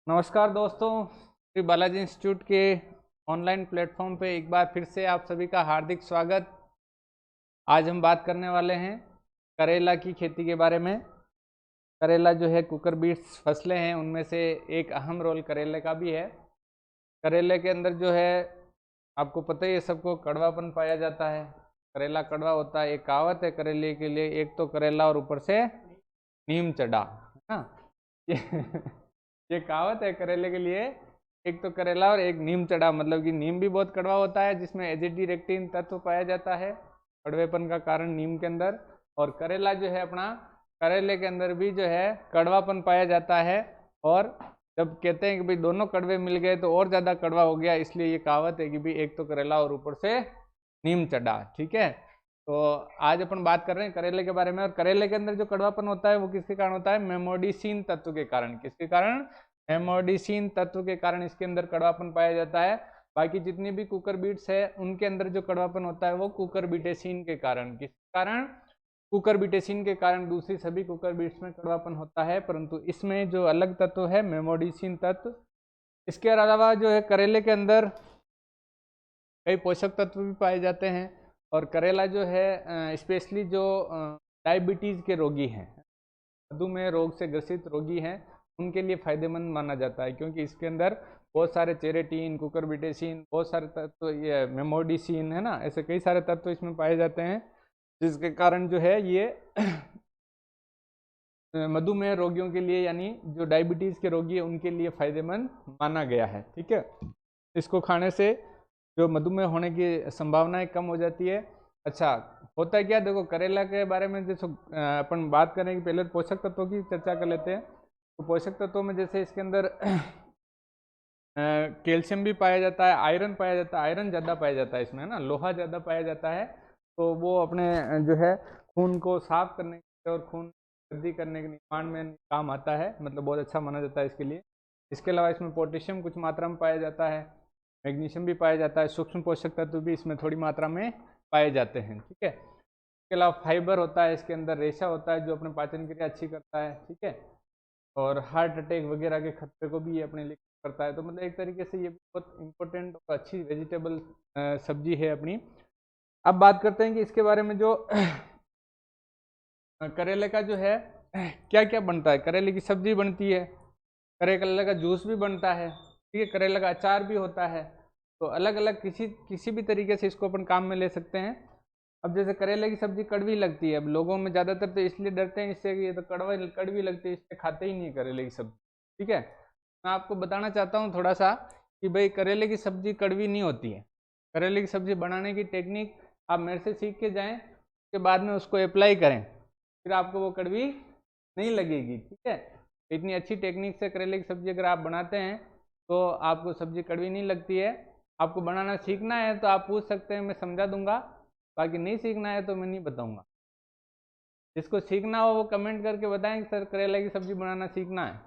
नमस्कार दोस्तों, श्री बालाजी इंस्टीट्यूट के ऑनलाइन प्लेटफॉर्म पे एक बार फिर से आप सभी का हार्दिक स्वागत। आज हम बात करने वाले हैं करेला की खेती के बारे में। करेला जो है कुकर बीट्स फसलें हैं, उनमें से एक अहम रोल करेले का भी है। करेले के अंदर जो है आपको पता ही है सबको, कड़वापन पाया जाता है। करेला कड़वा होता है। एक कहावत है करेले के लिए, एक तो करेला और ऊपर से नीम चढ़ा, है ना। ये कहावत है करेले के लिए, एक तो करेला और एक नीम चढ़ा। मतलब कि नीम भी बहुत कड़वा होता है, जिसमें एजिडिरेक्टिन तत्व पाया जाता है कड़वेपन का कारण नीम के अंदर। और करेला जो है अपना, करेले के अंदर भी जो है कड़वापन पाया जाता है। और जब कहते हैं कि भाई दोनों कड़वे मिल गए तो और ज़्यादा कड़वा हो गया, इसलिए ये कहावत है कि भाई एक तो करेला और ऊपर से नीम चढ़ा। ठीक है, तो आज अपन बात कर रहे हैं करेले के बारे में। और करेले के अंदर जो कड़वापन होता है वो किसके कारण होता है? मेमोडिसिन तत्व के कारण। किसके कारण? हेमोडिसिन तत्व के कारण इसके अंदर कड़वापन पाया जाता है। बाकी जितनी भी कुकर बीट्स है उनके अंदर जो कड़वापन होता है वो कुकर बीटेसिन के कारण। किसके कारण? कुकर बीटेसिन के कारण। दूसरी सभी कुकर बीट्स में कड़वापन होता है, परंतु इसमें जो अलग तत्व है मेमोडिसिन तत्व। इसके अलावा जो है करेले के अंदर कई पोषक तत्व भी पाए जाते हैं। और करेला जो है स्पेशली जो डायबिटीज़ के रोगी हैं, मधुमेह रोग से ग्रसित रोगी हैं, उनके लिए फायदेमंद माना जाता है, क्योंकि इसके अंदर बहुत सारे चेरेटीन, कुकरबिटेसिन, बहुत सारे तत्व, ये मेमोडिसिन है ना, ऐसे कई सारे तत्व इसमें पाए जाते हैं, जिसके कारण जो है ये मधुमेह रोगियों के लिए, यानी जो डायबिटीज़ के रोगी है उनके लिए फायदेमंद माना गया है। ठीक है, इसको खाने से जो मधुमेह होने की संभावनाएं कम हो जाती है। अच्छा, होता है क्या, देखो करेला के बारे में जैसे अपन बात करें कि पहले पोषक तत्वों की चर्चा कर लेते हैं। तो पोषक तत्वों में जैसे इसके अंदर कैल्शियम भी पाया जाता है, आयरन पाया जाता है। आयरन ज़्यादा पाया जाता है इसमें, है ना, लोहा ज़्यादा पाया जाता है। तो वो अपने जो है खून को साफ करने के और खून वृद्धि करने के निर्माण में काम आता है, मतलब बहुत अच्छा माना जाता है इसके लिए। इसके अलावा इसमें पोटेशियम कुछ मात्रा में पाया जाता है, मैग्नीशियम भी पाया जाता है, सूक्ष्म पोषक तत्व भी इसमें थोड़ी मात्रा में पाए जाते हैं। ठीक है, इसके अलावा फाइबर होता है इसके अंदर, रेशा होता है जो अपने पाचन क्रिया अच्छी करता है। ठीक है, और हार्ट अटैक वगैरह के खतरे को भी ये अपने लिए करता है। तो मतलब एक तरीके से ये बहुत इंपॉर्टेंट और अच्छी वेजिटेबल सब्जी है अपनी। अब बात करते हैं कि इसके बारे में जो करेले का जो है क्या क्या बनता है। करेले की सब्जी बनती है, करेले का जूस भी बनता है, ठीक है, करेले का अचार भी होता है। तो अलग अलग किसी भी तरीके से इसको अपन काम में ले सकते हैं। अब जैसे करेले की सब्जी कड़वी लगती है, अब लोगों में ज़्यादातर तो इसलिए डरते हैं इससे कि ये तो कड़वी लगती है, इसलिए खाते ही नहीं है करेले की सब्जी। ठीक है, मैं आपको बताना चाहता हूँ थोड़ा सा कि भाई करेले की सब्जी कड़वी नहीं होती है। करेले की सब्जी बनाने की टेक्निक आप मेरे से सीख के जाएँ, उसके बाद में उसको अप्लाई करें, फिर आपको वो कड़वी नहीं लगेगी। ठीक है, इतनी अच्छी टेक्निक से करेले की सब्जी अगर आप बनाते हैं तो आपको सब्जी कड़वी नहीं लगती है। आपको बनाना सीखना है तो आप पूछ सकते हैं, मैं समझा दूंगा। बाकी नहीं सीखना है तो मैं नहीं बताऊंगा। जिसको सीखना हो वो कमेंट करके बताएं कि सर करेले की सब्जी बनाना सीखना है।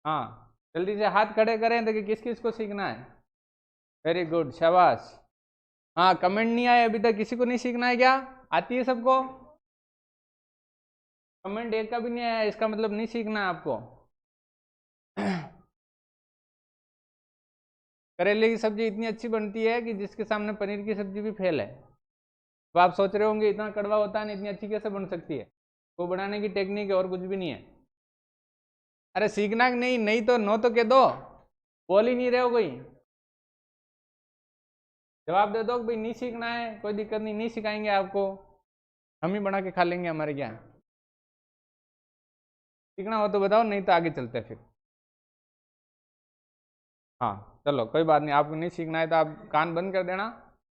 हाँ, जल्दी से हाथ खड़े करें, देखिए किस किस को सीखना है। वेरी गुड, शाबाश। हाँ, कमेंट नहीं आए अभी तक, किसी को नहीं सीखना है क्या? आती है सबको? कमेंट एक का भी नहीं आया, इसका मतलब नहीं सीखना है आपको। करेले की सब्जी इतनी अच्छी बनती है कि जिसके सामने पनीर की सब्जी भी फेल है। तो आप सोच रहे होंगे इतना कड़वा होता है ना, इतनी अच्छी कैसे बन सकती है? वो बनाने की टेक्निक है और कुछ भी नहीं है। अरे सीखना नहीं, नहीं तो नो तो कह दो, बोल ही नहीं रहे हो कोई। जवाब दे दो कि भाई नहीं सीखना है, कोई दिक्कत नहीं, नहीं सिखाएंगे आपको, हम ही बना के खा लेंगे, हमारे क्या। सीखना हो तो बताओ, नहीं तो आगे चलते फिर। हाँ चलो, कोई बात नहीं, आपको नहीं सीखना है तो आप कान बंद कर देना।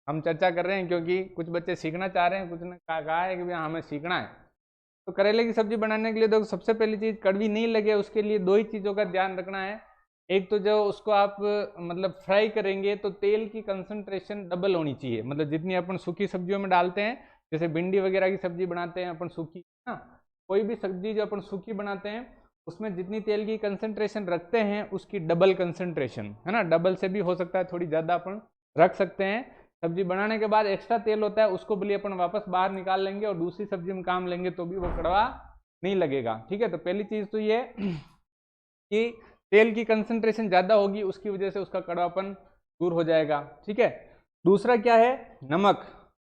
हम चर्चा कर रहे हैं क्योंकि कुछ बच्चे सीखना चाह रहे हैं, कुछ ने कहा है कि भैया हमें सीखना है। तो करेले की सब्जी बनाने के लिए देखो, सबसे पहली चीज़ कड़वी नहीं लगे उसके लिए दो ही चीज़ों का ध्यान रखना है। एक तो जो उसको आप मतलब फ्राई करेंगे तो तेल की कंसंट्रेशन डबल होनी चाहिए। मतलब जितनी अपन सूखी सब्जियों में डालते हैं, जैसे भिंडी वगैरह की सब्जी बनाते हैं अपन सूखी, ना, कोई भी सब्जी जो अपन सूखी बनाते हैं उसमें जितनी तेल की कंसंट्रेशन रखते हैं उसकी डबल कंसंट्रेशन, है ना, डबल से भी हो सकता है, थोड़ी ज़्यादा अपन रख सकते हैं। सब्जी बनाने के बाद एक्स्ट्रा तेल होता है, उसको भी अपन वापस बाहर निकाल लेंगे और दूसरी सब्जी में काम लेंगे तो भी वो कड़वा नहीं लगेगा। ठीक है, तो पहली चीज तो ये कि तेल की कंसंट्रेशन ज़्यादा होगी, उसकी वजह से उसका कड़वापन दूर हो जाएगा। ठीक है, दूसरा क्या है, नमक।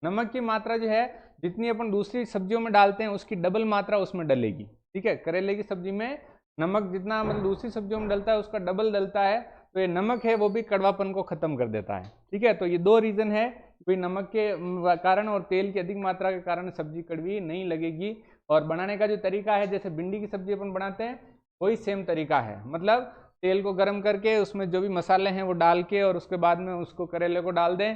नमक की मात्रा जो है जितनी अपन दूसरी सब्जियों में डालते हैं उसकी डबल मात्रा उसमें डलेगी। ठीक है, करेले की सब्जी में नमक जितना मतलब दूसरी सब्जियों में डलता है उसका डबल डलता है, तो ये नमक है वो भी कड़वापन को खत्म कर देता है। ठीक है, तो ये दो रीजन है, भाई नमक के कारण और तेल की अधिक मात्रा के कारण सब्जी कड़वी नहीं लगेगी। और बनाने का जो तरीका है, जैसे भिंडी की सब्जी अपन बनाते हैं वही सेम तरीका है, मतलब तेल को गर्म करके उसमें जो भी मसाले हैं वो डाल के और उसके बाद में उसको करेले को डाल दें,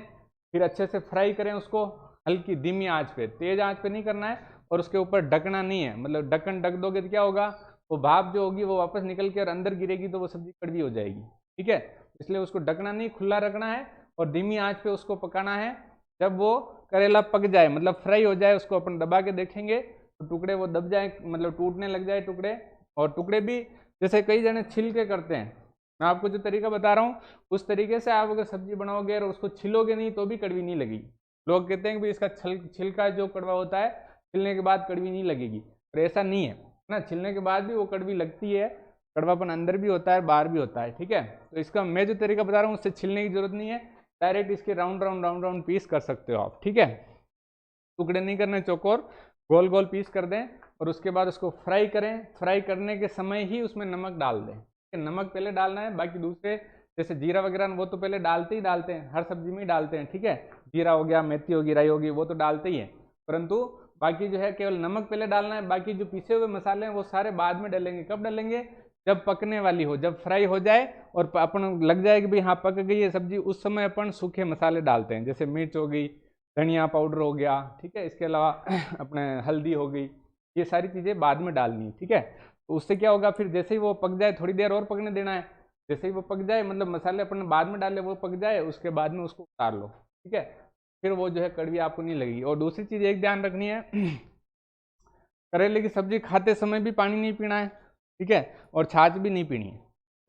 फिर अच्छे से फ्राई करें उसको हल्की धीमी आंच पे, तेज आंच पे नहीं करना है, और उसके ऊपर ढकना नहीं है, मतलब ढक्कन ढक दोगे तो क्या होगा, वो भाप जो होगी वो वापस निकल के और अंदर गिरेगी तो वो सब्जी कड़वी हो जाएगी। ठीक है, इसलिए उसको ढकना नहीं, खुला रखना है और धीमी आंच पे उसको पकाना है। जब वो करेला पक जाए मतलब फ्राई हो जाए, उसको अपन दबा के देखेंगे तो टुकड़े वो दब जाए, मतलब टूटने लग जाए टुकड़े। और टुकड़े भी जैसे कई जने छिल के करते हैं, मैं आपको जो तरीका बता रहा हूँ उस तरीके से आप अगर सब्जी बनाओगे और उसको छिलोगे नहीं तो भी कड़वी नहीं लगेगी। लोग कहते हैं कि इसका छिलका जो कड़वा होता है छिलने के बाद कड़वी नहीं लगेगी, पर ऐसा नहीं है ना, छिलने के बाद भी वो कड़वी लगती है, कड़वापन अंदर भी होता है बाहर भी होता है। ठीक है, तो इसका मैं जो तरीका बता रहा हूँ उससे छिलने की जरूरत नहीं है, डायरेक्ट इसके round round round round piece कर सकते हो आप। ठीक है, टुकड़े नहीं करने, चौकोर गोल गोल पीस कर दें और उसके बाद उसको फ्राई करें। फ्राई करने के समय ही उसमें नमक डाल दें, नमक पहले डालना है, बाकी दूसरे जैसे जीरा वगैरह वो तो पहले डालते हैं, हर सब्जी में ही डालते हैं। ठीक है, जीरा हो गया, मेथी होगी, राई होगी, वो तो डालते ही हैं, परंतु बाकी जो है केवल नमक पहले डालना है, बाकी जो पिसे हुए मसाले हैं वो सारे बाद में डालेंगे। कब डालेंगे, जब पकने वाली हो, जब फ्राई हो जाए और अपन लग जाए कि भाई हाँ पक गई है सब्जी, उस समय अपन सूखे मसाले डालते हैं, जैसे मिर्च हो गई, धनिया पाउडर हो गया। ठीक है, इसके अलावा अपने हल्दी हो गई, ये सारी चीज़ें बाद में डालनी है। ठीक है, तो उससे क्या होगा, फिर जैसे ही वो पक जाए, थोड़ी देर और पकने देना है, जैसे ही वो पक जाए मतलब मसाले अपन बाद में डाले वो पक जाए, उसके बाद में उसको उतार लो। ठीक है, फिर वो जो है कड़वी आपको नहीं लगेगी। और दूसरी चीज़ एक ध्यान रखनी है, करेले की सब्जी खाते समय भी पानी नहीं पीना है। ठीक है, और छाछ भी नहीं पीनी है।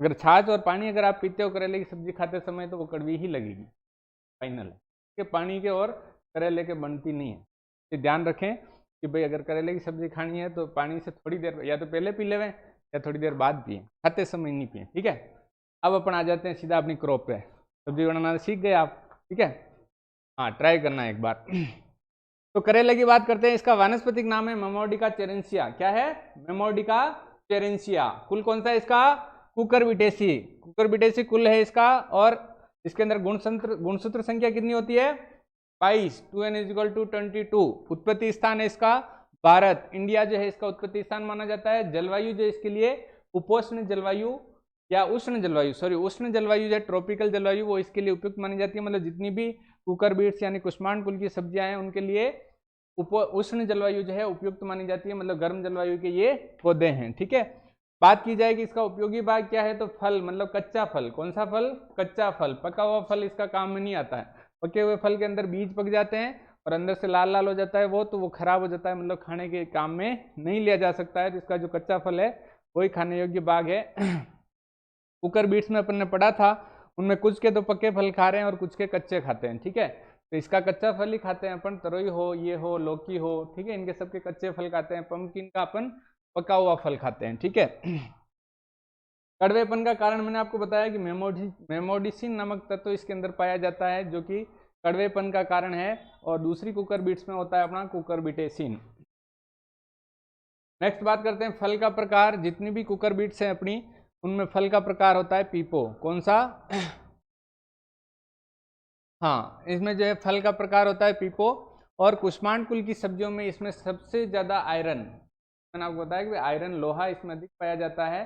अगर छाछ और पानी अगर आप पीते हो करेले की सब्जी खाते समय तो वो कड़वी ही लगेगी, फाइनल है। कि पानी के और करेले के बनती नहीं है, ये ध्यान रखें कि भाई अगर करेले की सब्जी खानी है तो पानी से थोड़ी देर या तो पहले पी लेवें या थोड़ी देर बाद पिए, खाते समय नहीं पिए। ठीक है, अब अपन आ जाते हैं सीधा अपनी क्रॉप पे, सब्जी बनाना सीख गए आप। ठीक है, हाँ ट्राई करना है एक बार। तो करेले की बात करते हैं, इसका वानस्पतिक नाम है मेमोर्डिका चेरेंसिया। क्या है, मेमोर्डिका चेरेंसिया। कुल कौन सा है इसका, कुकुरबिटेसी। कुकुरबिटेसी कुल है इसका, और इसके अंदर गुणसूत्र संख्या कितनी होती है, 22, 2n = 22। उत्पत्ति स्थान है इसका भारत, इंडिया जो है इसका उत्पत्ति स्थान माना जाता है। जलवायु जो इसके लिए उपोष्ण जलवायु या उष्ण जलवायु, सॉरी उष्ण जलवायु जो ट्रॉपिकल जलवायु वो इसके लिए उपयुक्त मानी जाती है। मतलब जितनी भी कुकुरबिट्स यानी कुष्मांड कुल की सब्जियां हैं उनके लिए उष्ण जलवायु जो है उपयुक्त मानी जाती है, मतलब गर्म जलवायु के ये पौधे हैं। ठीक है, बात की जाए कि इसका उपयोगी भाग क्या है, तो फल, मतलब कच्चा फल। कौन सा फल, कच्चा फल। पका हुआ फल इसका काम में नहीं आता है। पके हुए फल के अंदर बीज पक जाते हैं और अंदर से लाल लाल हो जाता है वो, तो वो खराब हो जाता है, मतलब खाने के काम में नहीं लिया जा सकता है। तो इसका जो कच्चा फल है वही खाने योग्य भाग है। कुकुरबिट्स में अपन ने पढ़ा था, उनमें कुछ के तो पके फल खा रहे हैं और कुछ के कच्चे खाते हैं। ठीक है, तो इसका कच्चा फल ही खाते हैं अपन, तरोई हो, ये हो, लौकी हो। ठीक है, इनके सबके कच्चे फल खाते हैं। पंपकिन का अपन पका हुआ फल खाते हैं। ठीक है, कड़वेपन का कारण मैंने आपको बताया कि मेमोडिसिन नामक तत्व इसके अंदर पाया जाता है जो कि कड़वेपन का कारण है, और दूसरी कुकुरबिट्स में होता है अपना कुकुरबिटेसिन। नेक्स्ट बात करते हैं फल का प्रकार। जितनी भी कुकुरबिट्स हैं अपनी, उनमें फल का प्रकार होता है पीपो। कौन सा, हाँ इसमें जो है फल का प्रकार होता है पीपो। और कुष्मांड कुल की सब्जियों में इसमें सबसे ज़्यादा आयरन, मैंने आपको बताया कि आयरन लोहा इसमें अधिक पाया जाता है।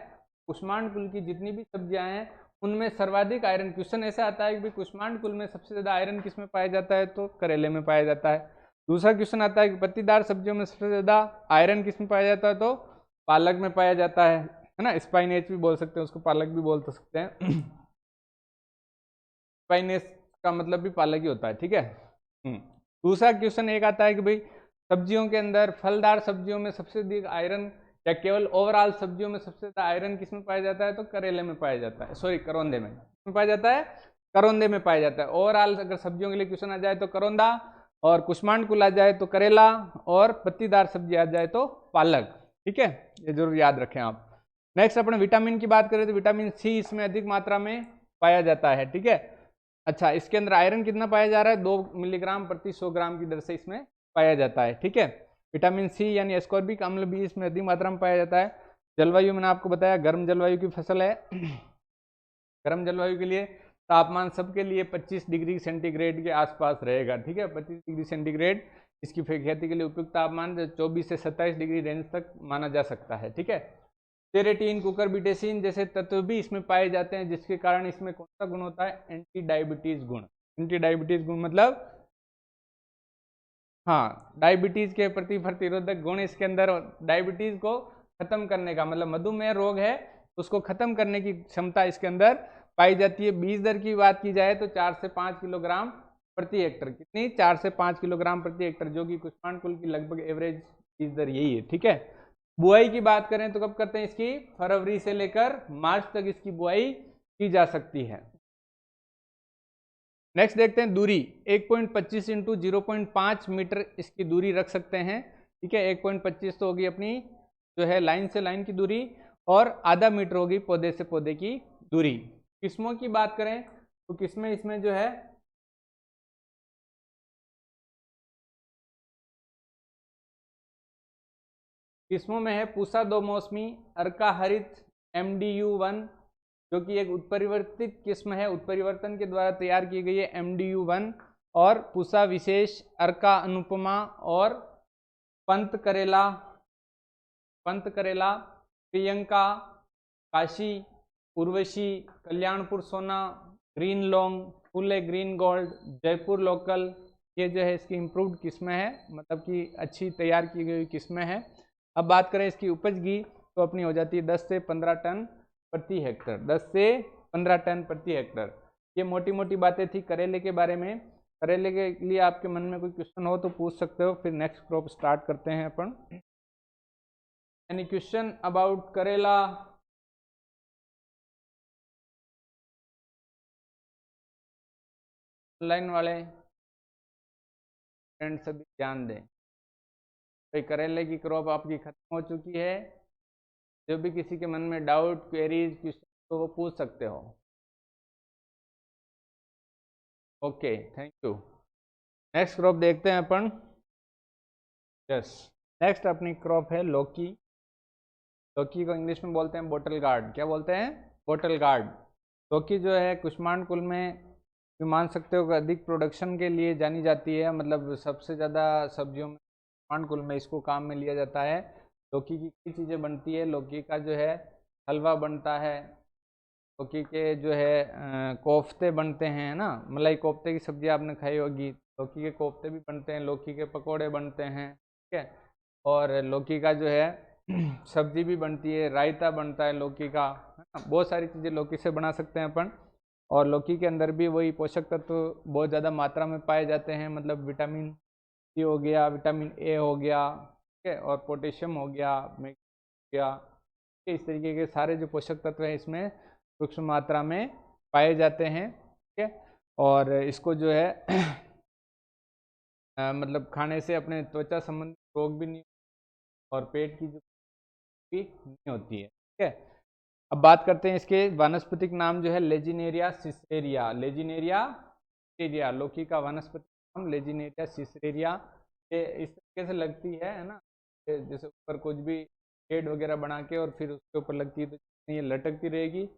कुष्मांड कुल की जितनी भी सब्जियां हैं उनमें सर्वाधिक आयरन, क्वेश्चन ऐसा आता है कि कुष्मांड कुल में सबसे ज़्यादा आयरन किस में पाया जाता है, तो करेले में पाया जाता है। दूसरा क्वेश्चन आता है कि पत्तीदार सब्जियों में सबसे ज़्यादा आयरन किस में पाया जाता है, तो पालक में पाया जाता है ना। स्पाइनेच भी बोल सकते हैं उसको, पालक भी बोल सकते हैं। स्पाइनेच का मतलब भी पालक ही होता है। ठीक है, दूसरा क्वेश्चन एक आता है कि भाई सब्जियों के अंदर, फलदार सब्जियों में सबसे अधिक आयरन, या केवल ओवरऑल सब्जियों में सबसे ज्यादा आयरन किस में पाया जाता है, तो करेले में पाया जाता है, सॉरी करौंदे में पाया जाता है, करौंदे में पाया जाता है। ओवरऑल अगर सब्जियों के लिए क्वेश्चन आ जाए तो करौंदा, और कुष्मांड कुल आ जाए तो करेला, और पत्तीदार सब्जी आ जाए तो पालक। ठीक है, ये जरूर याद रखें आप। नेक्स्ट अपने विटामिन की बात करें तो विटामिन सी इसमें अधिक मात्रा में पाया जाता है। ठीक है, अच्छा इसके अंदर आयरन कितना पाया जा रहा है, 2 मिलीग्राम प्रति 100 ग्राम की दर से इसमें पाया जाता है। ठीक है, विटामिन सी यानी एस्कॉर्बिक अम्ल भी इसमें अधिक मात्रा में पाया जाता है। जलवायु मैंने आपको बताया गर्म जलवायु की फसल है। गर्म जलवायु के लिए तापमान सबके लिए 25 डिग्री सेंटीग्रेड के आसपास रहेगा। ठीक है, 25 डिग्री सेंटीग्रेड इसकी खेती के लिए उपयुक्त तापमान 24 से 27 डिग्री रेंज तक माना जा सकता है। ठीक है, सेरेटीन, कुकुरबिटेसिन जैसे तत्व भी इसमें पाए जाते हैं, जिसके कारण इसमें कौन सा गुण होता है, एंटी डायबिटीज गुण। एंटी डायबिटीज गुण मतलब हाँ, डायबिटीज के प्रति प्रतिरोधक गुण इसके अंदर, डायबिटीज को खत्म करने का मतलब मधुमेह रोग है उसको खत्म करने की क्षमता इसके अंदर पाई जाती है। बीज दर की बात की जाए तो 4 से 5 किलोग्राम प्रति हेक्टर, कितनी, 4 से 5 किलोग्राम प्रति हेक्टर, जो कि कुष्मांड कुल की लगभग एवरेज बीज दर यही है। ठीक है, बुआई की बात करें तो कब करते हैं इसकी, फरवरी से लेकर मार्च तक इसकी बुआई की जा सकती है। नेक्स्ट देखते हैं दूरी, 1.25 इंटू 0.5 मीटर इसकी दूरी रख सकते हैं। ठीक है, 1.25 तो होगी अपनी जो है लाइन से लाइन की दूरी, और आधा मीटर होगी पौधे से पौधे की दूरी। किस्मों की बात करें तो किस्में इसमें जो है किस्मों में है पूसा दो मौसमी, अर्का हरित, MDU1 जो कि एक उत्परिवर्तित किस्म है, उत्परिवर्तन के द्वारा तैयार की गई है MDU1, और पूसा विशेष, अर्का अनुपमा और पंत करेला, प्रियंका, काशी, उर्वशी, कल्याणपुर सोना, ग्रीन लॉन्ग, फुले ग्रीन गोल्ड, जयपुर लोकल, ये जो है इसकी इम्प्रूव्ड किस्में है, मतलब कि अच्छी तैयार की गई किस्में हैं। अब बात करें इसकी उपज की तो अपनी हो जाती है 10 से 15 टन प्रति हेक्टर, 10 से 15 टन प्रति हेक्टर। ये मोटी मोटी बातें थी करेले के बारे में। करेले के लिए आपके मन में कोई क्वेश्चन हो तो पूछ सकते हो, फिर नेक्स्ट क्रॉप स्टार्ट करते हैं अपन। एनी क्वेश्चन अबाउट करेला? ऑनलाइन वाले फ्रेंड सभी ध्यान दें, भाई करेले की क्रॉप आपकी खत्म हो चुकी है। जो भी किसी के मन में डाउट, क्वेरीज, क्वेश्चन तो वो पूछ सकते हो। Okay, thank you. Next crop देखते हैं अपन। यस, नेक्स्ट अपनी क्रॉप है लौकी। लौकी को इंग्लिश में बोलते हैं बोटल गार्ड। क्या बोलते हैं, बोटल गार्ड। लौकी जो है कुष्मांड कुल में मान सकते हो कि अधिक प्रोडक्शन के लिए जानी जाती है, मतलब सबसे ज़्यादा सब्जियों में कुष्मांड कुल में इसको काम में लिया जाता है। लौकी की कई चीज़ें बनती है, लौकी का जो है हलवा बनता है, लौकी के जो है कोफ्ते बनते हैं ना, मलाई कोफ्ते की सब्जी आपने खाई होगी, लौकी के कोफ्ते भी बनते हैं, लौकी के पकोड़े बनते हैं। ठीक है, और लौकी का जो है सब्जी भी बनती है, रायता बनता है लौकी का, है ना, बहुत सारी चीज़ें लौकी से बना सकते हैं अपन। और लौकी के अंदर भी वही पोषक तत्व बहुत ज़्यादा मात्रा में पाए जाते हैं, मतलब विटामिन सी हो गया, विटामिन ए हो गया, ठीक है, और पोटेशियम हो गया, मैग्नीशियम हो गया, इस तरीके के सारे जो पोषक तत्व हैं इसमें सूक्ष्म मात्रा में पाए जाते हैं। ठीक है, और इसको जो है मतलब खाने से अपने त्वचा संबंधी रोग भी नहीं और पेट की जो भी नहीं होती है। ठीक है, अब बात करते हैं इसके वानस्पतिक नाम जो है लेजिनेरिया सिसरेरिया। लेजिनेरिया सिसरेरिया लौकी का वानस्पतिक नाम लेजिनेरिया सिसरेरिया। ये इस तरीके से लगती है ना, जैसे ऊपर कुछ भी शेड वगैरह बना के और फिर उसके ऊपर लगती है तो ये लटकती रहेगी,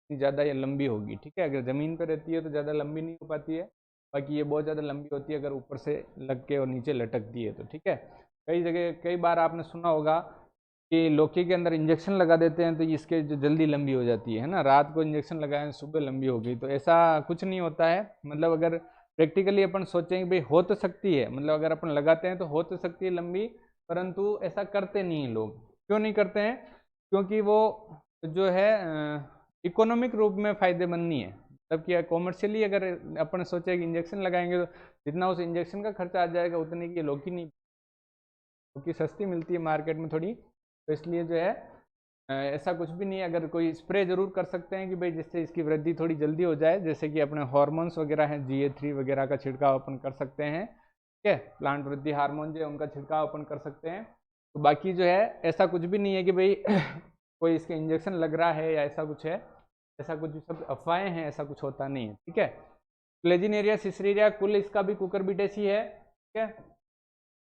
ज़्यादा ये लंबी होगी। ठीक है, अगर ज़मीन पर रहती है तो ज़्यादा लंबी नहीं हो पाती है, बाकी ये बहुत ज़्यादा लंबी होती है अगर ऊपर से लग के और नीचे लटकती है तो। ठीक है, कई जगह कई बार आपने सुना होगा कि लौकी के अंदर इंजेक्शन लगा देते हैं तो इसके जो जल्दी लंबी हो जाती है ना, रात को इंजेक्शन लगाएं सुबह लंबी हो गई, तो ऐसा कुछ नहीं होता है। मतलब अगर प्रैक्टिकली अपन सोचें कि भाई हो तो सकती है, मतलब अगर अपन लगाते हैं तो हो तो सकती है लंबी, परंतु ऐसा करते नहीं हैं लोग। क्यों नहीं करते हैं, क्योंकि वो जो है इकोनॉमिक रूप में फ़ायदेमंद नहीं है। मतलब कि कॉमर्शियली अगर अपन सोचे कि इंजेक्शन लगाएंगे तो जितना उस इंजेक्शन का खर्चा आ जाएगा उतने की लौकी नहीं, क्योंकि सस्ती मिलती है मार्केट में थोड़ी, तो इसलिए जो है ऐसा कुछ भी नहीं है। अगर कोई स्प्रे जरूर कर सकते हैं कि भाई जिससे इसकी वृद्धि थोड़ी जल्दी हो जाए, जैसे कि अपने हार्मोन्स वगैरह हैं, GA3 वगैरह का छिड़काव अपन कर सकते हैं। ठीक है, प्लांट वृद्धि हार्मोन जो है उनका छिड़काव अपन कर सकते हैं। तो बाकी जो है ऐसा कुछ भी नहीं है कि भाई कोई इसके इंजेक्शन लग रहा है या ऐसा कुछ है, ऐसा कुछ सब अफवाहें हैं, ऐसा कुछ होता नहीं है। ठीक है, फ्लेजिनेरिया सिसरेरिया कुल इसका भी कुकुरबिटेसी है। ठीक है,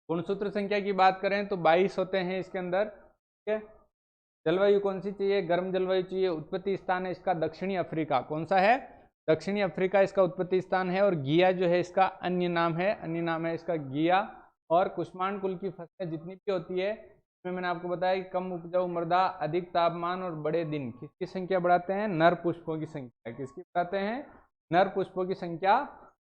गुणसूत्र संख्या की बात करें तो 22 होते हैं इसके अंदर। ठीक है, जलवायु कौन सी चाहिए, गर्म जलवायु चाहिए। उत्पत्ति स्थान है इसका दक्षिणी अफ्रीका, कौन सा है, दक्षिणी अफ्रीका इसका उत्पत्ति स्थान है। और गिया जो है इसका अन्य नाम है, अन्य नाम है इसका गिया। और कुष्मांड कुल की फसलें जितनी भी होती है इसमें मैंने आपको बताया कि कम उपजाऊ मृदा, अधिक तापमान और बड़े दिन किसकी संख्या बढ़ाते हैं, नर पुष्पों की संख्या। किसकी बढ़ाते हैं, नर पुष्पों की संख्या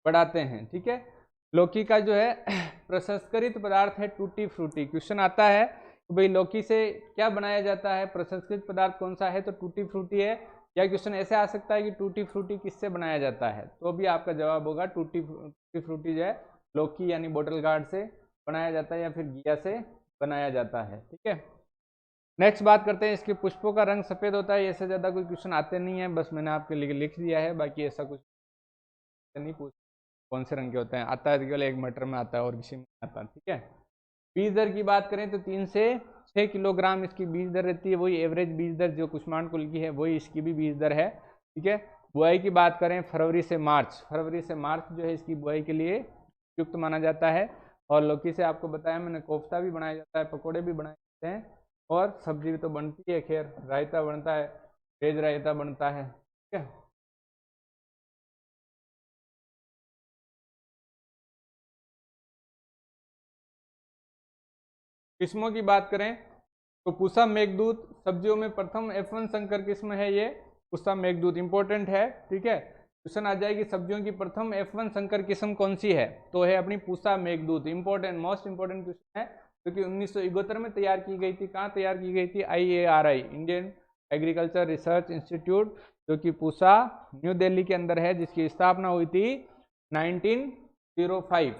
बढ़ाते हैं। ठीक है, लौकी का जो है प्रसंस्कृत पदार्थ है टूटी फ्रूटी। क्वेश्चन आता है तो भाई लौकी से क्या बनाया जाता है, प्रसंस्कृत पदार्थ कौन सा है, तो टूटी फ्रूटी है। या क्वेश्चन ऐसे आ सकता है कि टूटी फ्रूटी किससे बनाया जाता है, तो भी आपका जवाब होगा टूटी फ्रूटी जो है लौकी यानी बोटल गार्ड से बनाया जाता है या फिर गिया से बनाया जाता है। ठीक है, नेक्स्ट बात करते हैं, इसके पुष्पों का रंग सफेद होता है। इससे ज्यादा कोई क्वेश्चन आते नहीं है, बस मैंने आपके लिए लिख दिया है, बाकी ऐसा कुछ नहीं पूछ कौन से रंग के होते हैं, आता है केवल एक मटर में आता है और किसी में आता। ठीक है, बीज दर की बात करें तो 3 से 6 किलोग्राम इसकी बीज दर रहती है, वही एवरेज बीज दर जो कुष्मांड कुल की है वही इसकी भी बीज दर है। ठीक है, बुआई की बात करें फरवरी से मार्च, फरवरी से मार्च जो है इसकी बुआई के लिए उपयुक्त माना जाता है। और लौकी से आपको बताया मैंने कोफ्ता भी बनाया जाता है, पकौड़े भी बनाए जाते हैं और सब्जी भी तो बनती है, खैर रायता बनता है, वेज रायता बनता है। ठीक है, किस्मों की बात करें तो पूसा मेघदूत सब्जियों में प्रथम F1 संकर किस्म है ये पूसा मेघदूत, इंपॉर्टेंट है। ठीक है, क्वेश्चन आ जाएगी सब्जियों की प्रथम F1 संकर किस्म कौन सी है, तो है अपनी Pusa Meghdoot. Important, most important question है, क्योंकि 1971 में तैयार की गई थी। कहाँ तैयार की गई थी, IARI Indian agriculture research institute, जो कि पूसा न्यू दिल्ली के अंदर है, जिसकी स्थापना हुई थी 1905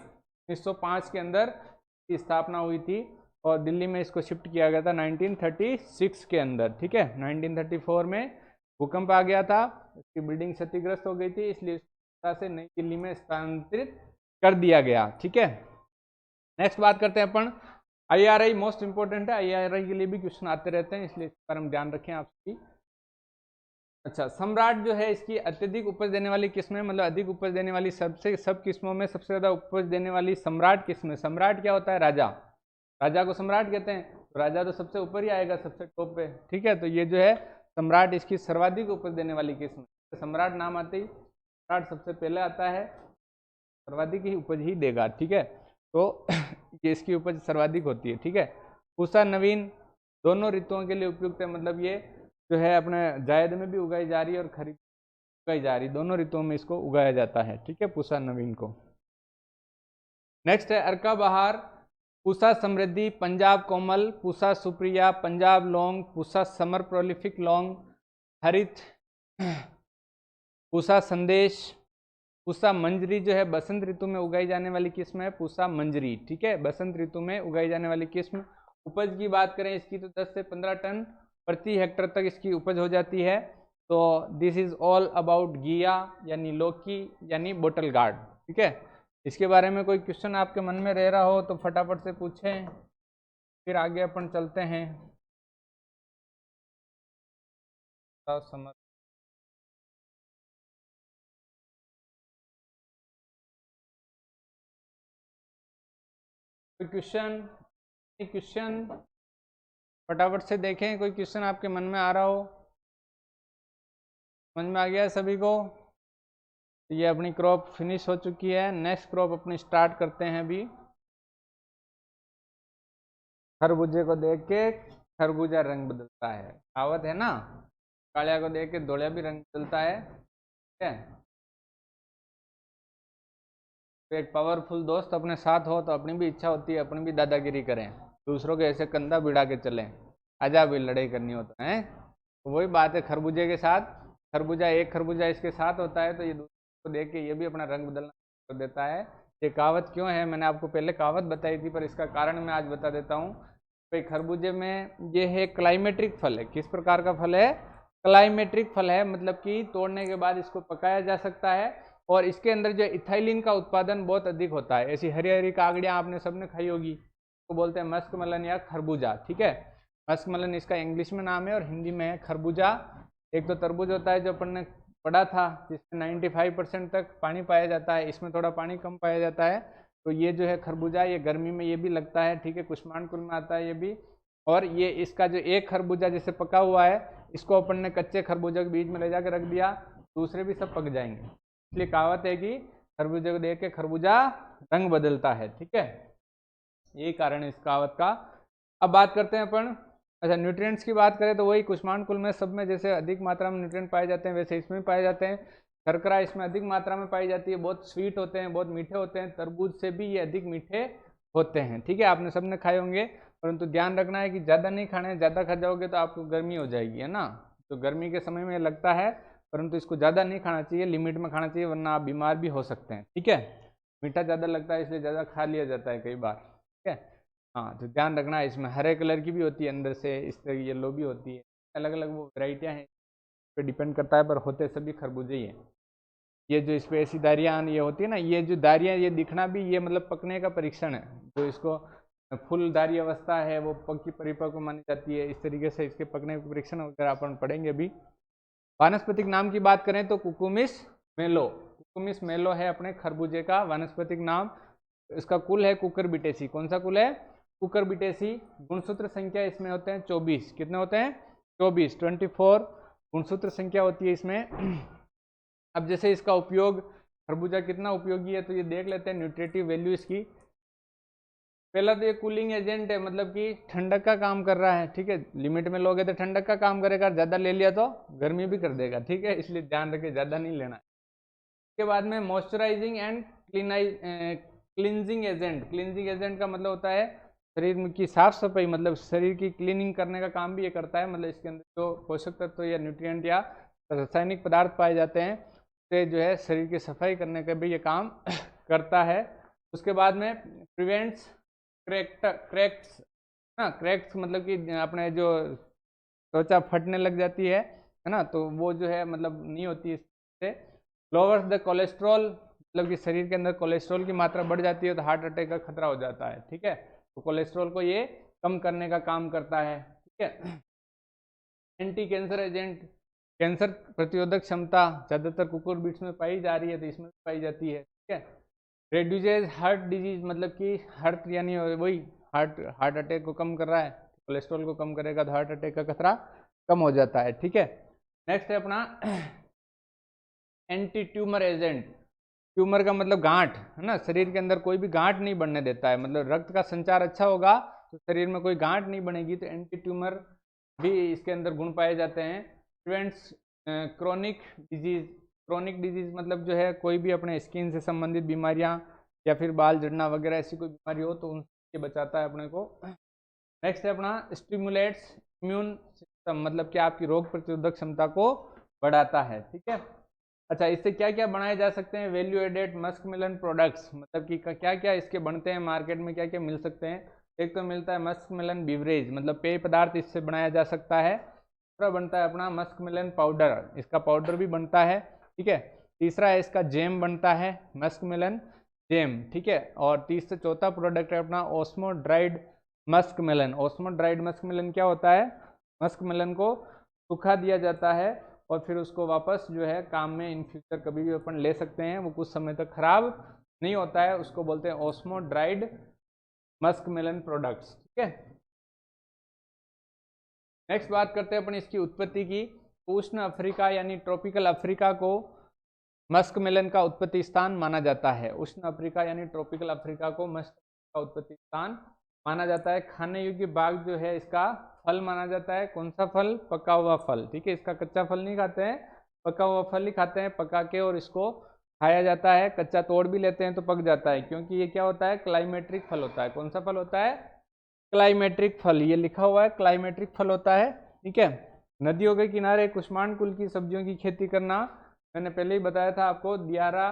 1905 के अंदर की स्थापना हुई थी और दिल्ली में इसको शिफ्ट किया गया था 1936 के अंदर। ठीक है, 1934 में भूकंप आ गया था, इसकी बिल्डिंग क्षतिग्रस्त हो गई थी, इसलिए से नई दिल्ली में स्थानांतरित कर दिया गया। ठीक है, नेक्स्ट बात करते हैं अपन IRI, मोस्ट इंपोर्टेंट है, IRI के लिए भी क्वेश्चन आते रहते हैं, इसलिए इस पर हम ध्यान रखें आप सभी। अच्छा, सम्राट जो है इसकी अत्यधिक उपज देने वाली किस्म है, मतलब अधिक उपज देने वाली सब किस्मों में सबसे ज्यादा उपज देने वाली सम्राट किस्म है। सम्राट क्या होता है, राजा, राजा को सम्राट कहते हैं, तो राजा तो सबसे ऊपर ही आएगा, सबसे टॉप पे। ठीक है, तो ये जो है सम्राट इसकी सर्वाधिक उपज देने वाली किस्म है। सम्राट नाम आते ही सम्राट सबसे पहले आता है, सर्वाधिक ही उपज ही देगा। ठीक है, तो ये इसकी उपज सर्वाधिक होती है। ठीक है, पूसा नवीन दोनों ऋतुओं के लिए उपयुक्त है, मतलब ये जो है अपने जायद में भी उगाई जा रही है और खरीफ उगाई जा रही, दोनों ऋतुओं में इसको उगाया जाता है। ठीक है, पूसा नवीन को। नेक्स्ट है अर्का बहार, पूसा समृद्धि, पंजाब कोमल, पूसा सुप्रिया, पंजाब लौंग, पूसा समर प्रोलिफिक लौंग, हरित, पूसा संदेश, पूसा मंजरी जो है बसंत ऋतु में उगाई जाने वाली किस्म है, पूसा मंजरी। ठीक है, बसंत ऋतु में उगाई जाने वाली किस्म। उपज की बात करें इसकी तो 10 से 15 टन प्रति हेक्टर तक इसकी उपज हो जाती है। तो दिस इज ऑल अबाउट गिया यानी लौकी यानी बोटल गार्ड। ठीक है, इसके बारे में कोई क्वेश्चन आपके मन में रह रहा हो तो फटाफट से पूछें, फिर आगे अपन चलते हैं। समझ कोई क्वेश्चन फटाफट से देखें, कोई क्वेश्चन आपके मन में आ रहा हो। समझ में आ गया सभी को, ये अपनी क्रॉप फिनिश हो चुकी है, नेक्स्ट क्रॉप अपनी स्टार्ट करते हैं अभी। खरबूजे को देख के खरबूजा रंग बदलता है, कहावत है ना, कालिया को देख के धोलिया भी रंग बदलता है। ठीक है, तो एक पावरफुल दोस्त अपने साथ हो तो अपनी भी इच्छा होती है अपनी भी दादागिरी करें, दूसरों के ऐसे कंधा भिड़ा के चलें, आजा भी लड़ाई करनी होता है। तो वही बात है खरबूजे के साथ, खरबूजा एक खरबूजा इसके साथ होता है तो ये दूसरे को देख के ये भी अपना रंग बदलना कर देता है। ये कहावत क्यों है, मैंने आपको पहले कहावत बताई थी, पर इसका कारण मैं आज बता देता हूँ। भाई खरबूजे में ये है क्लाइमेट्रिक फल है, किस प्रकार का फल है, क्लाइमेट्रिक फल है, मतलब कि तोड़ने के बाद इसको पकाया जा सकता है और इसके अंदर जो इथाइलिन का उत्पादन बहुत अधिक होता है। ऐसी हरी हरी काकड़ियाँ आपने सबने खाई होगी, को बोलते हैं मस्कमेलन या खरबूजा। ठीक है, मस्कमेलन इसका इंग्लिश में नाम है और हिंदी में है खरबूजा। एक तो तरबूज होता है जो अपन ने पढ़ा था, जिसमें 95% तक पानी पाया जाता है, इसमें थोड़ा पानी कम पाया जाता है। तो ये जो है खरबूजा, ये गर्मी में ये भी लगता है। ठीक है, कुष्मांड कुल में आता है ये भी। और ये इसका जो एक खरबूजा जैसे पका हुआ है, इसको अपन ने कच्चे खरबूजे के बीच में ले जाकर रख दिया, दूसरे भी सब पक जाएंगे। इसलिए कहावत है कि खरबूजे को देख के खरबूजा रंग बदलता है। ठीक है, यही कारण है इस कहावत का। अब बात करते हैं अपन, अच्छा न्यूट्रिएंट्स की बात करें तो वही कुष्मांड कुल में सब में जैसे अधिक मात्रा में न्यूट्रिएंट पाए जाते हैं, वैसे इसमें भी पाए जाते हैं। शर्करा इसमें अधिक मात्रा में पाई जाती है, बहुत स्वीट होते हैं, बहुत मीठे होते हैं। तरबूज से भी ये अधिक मीठे होते हैं। ठीक है, आपने सबने खाए होंगे, परंतु ध्यान रखना है कि ज़्यादा नहीं खाने, ज़्यादा खा जाओगे तो आपको गर्मी हो जाएगी, है ना। तो गर्मी के समय में लगता है, परंतु इसको ज़्यादा नहीं खाना चाहिए, लिमिट में खाना चाहिए, वरना आप बीमार भी हो सकते हैं। ठीक है, मीठा ज़्यादा लगता है इसलिए ज़्यादा खा लिया जाता है कई बार। ठीक है, हाँ तो ध्यान रखना है। इसमें हरे कलर की भी होती है अंदर से, इस तरह येलो भी होती है, अलग अलग वो वैरायटियाँ हैं, पे डिपेंड करता है, पर होते सभी खरबूजे ही हैं। ये जो इस पर ऐसी दारियाँ ये होती है ना, ये जो दारियाँ ये दिखना भी ये मतलब पकने का परीक्षण है। जो इसको फूलदारी अवस्था है वो पक्की परिपक्व मानी जाती है। इस तरीके से इसके पकने का परीक्षण वगैरह अपन पढ़ेंगे अभी। वानस्पतिक नाम की बात करें तो कुकुमिस मेलो, कुकुमिस मेलो है अपने खरबूजे का वानस्पतिक नाम। इसका कुल है कुकुरबिटेसी। कौन सा कुल है? कुकुरबिटेसी। गुणसूत्र संख्या इसमें होते हैं 24। कितने होते हैं? 24 गुणसूत्र संख्या होती है इसमें। अब जैसे इसका उपयोग, खरबूजा कितना उपयोगी है तो ये देख लेते हैं न्यूट्रिटिव वैल्यू इसकी। पहला तो ये कूलिंग एजेंट है, मतलब कि ठंडक का काम कर रहा है। ठीक है, लिमिट में लोगे तो ठंडक का काम करेगा, ज़्यादा ले लिया तो गर्मी भी कर देगा। ठीक है, इसलिए ध्यान रखें ज़्यादा नहीं लेना है। इसके बाद में moisturising and cleansing agent. Cleansing agent का मतलब होता है शरीर की साफ सफाई, मतलब शरीर की क्लीनिंग करने का काम भी ये करता है। मतलब इसके अंदर जो पोषक तत्व या न्यूट्रिएंट या रासायनिक पदार्थ पाए जाते हैं, तो जो है शरीर की सफाई करने का भी ये काम करता है। उसके बाद में प्रिवेंट्स क्रैक्स ना, क्रैक्स मतलब कि अपने जो त्वचा फटने लग जाती है ना, तो वो जो है मतलब नहीं होती इससे। लोअर्स द कोलेस्ट्रॉल, मतलब कि शरीर के अंदर कोलेस्ट्रॉल की मात्रा बढ़ जाती है तो हार्ट अटैक का खतरा हो जाता है। ठीक है, तो कोलेस्ट्रॉल को ये कम करने का काम करता है। ठीक है, एंटी कैंसर एजेंट, कैंसर प्रतिरोधक क्षमता ज़्यादातर कुकुरबिट्स में पाई जा रही है, तो इसमें भी पाई जाती है। ठीक है, रेड्यूसेज हार्ट डिजीज, मतलब कि हार्ट यानी वही हार्ट अटैक को कम कर रहा है। कोलेस्ट्रॉल को कम करेगा तो हार्ट अटैक का खतरा कम हो जाता है। ठीक है, नेक्स्ट है अपना एंटी ट्यूमर एजेंट। ट्यूमर का मतलब गांठ, है ना। शरीर के अंदर कोई भी गांठ नहीं बनने देता है, मतलब रक्त का संचार अच्छा होगा तो शरीर में कोई गांठ नहीं बनेगी। तो एंटी ट्यूमर भी इसके अंदर गुण पाए जाते हैं। Prevents chronic disease. Chronic disease मतलब जो है कोई भी अपने स्किन से संबंधित बीमारियां या फिर बाल झड़ना वगैरह ऐसी कोई बीमारी हो तो उनसे बचाता है अपने को। नेक्स्ट है अपना स्टिमुलेट्स इम्यून सिस्टम, मतलब कि आपकी रोग प्रतिरोधक क्षमता को बढ़ाता है। ठीक है, अच्छा इससे क्या क्या बनाए जा सकते हैं? वैल्यू एडेड मस्कमेलन प्रोडक्ट्स, मतलब कि क्या क्या इसके बनते हैं, मार्केट में क्या क्या मिल सकते हैं। एक तो मिलता है मस्कमेलन बिवरेज, मतलब पेय पदार्थ इससे बनाया जा सकता है। दूसरा बनता है अपना मस्कमेलन पाउडर, इसका पाउडर भी बनता है। ठीक है, तीसरा है इसका जेम बनता है, मस्कमेलन जेम। ठीक है, और तीसरा चौथा प्रोडक्ट है अपना osmo dried muskmelon. Osmo dried muskmelon क्या होता है? मस्कमेलन को सूखा दिया जाता है और फिर उसको वापस जो है काम में इन फ्यूचर कभी भी अपन ले सकते हैं, वो कुछ समय तक खराब नहीं होता है, उसको बोलते हैं ओस्मो ड्राइड मस्कमेलन प्रोडक्ट्स। ठीक है, नेक्स्ट बात करते हैं अपन इसकी उत्पत्ति की। उष्ण अफ्रीका यानी ट्रॉपिकल अफ्रीका को मस्कमेलन का उत्पत्ति स्थान माना जाता है। उष्ण अफ्रीका यानी ट्रॉपिकल अफ्रीका को मस्क का उत्पत्ति स्थान माना जाता है। खाने योग्य बाग जो है इसका फल माना जाता है। कौन सा फल? पका हुआ फल। ठीक है, इसका कच्चा फल नहीं खाते हैं, पका हुआ फल ही खाते हैं, पका के और इसको खाया जाता है। कच्चा तोड़ भी लेते हैं तो पक जाता है, क्योंकि ये क्या होता है? क्लाइमेट्रिक फल होता है। कौन सा फल होता है? क्लाइमेट्रिक फल, ये लिखा हुआ है क्लाइमेट्रिक फल होता है। ठीक है, नदियों के किनारे कुष्मांड कुल की सब्जियों की खेती करना, मैंने पहले ही बताया था आपको। दियारा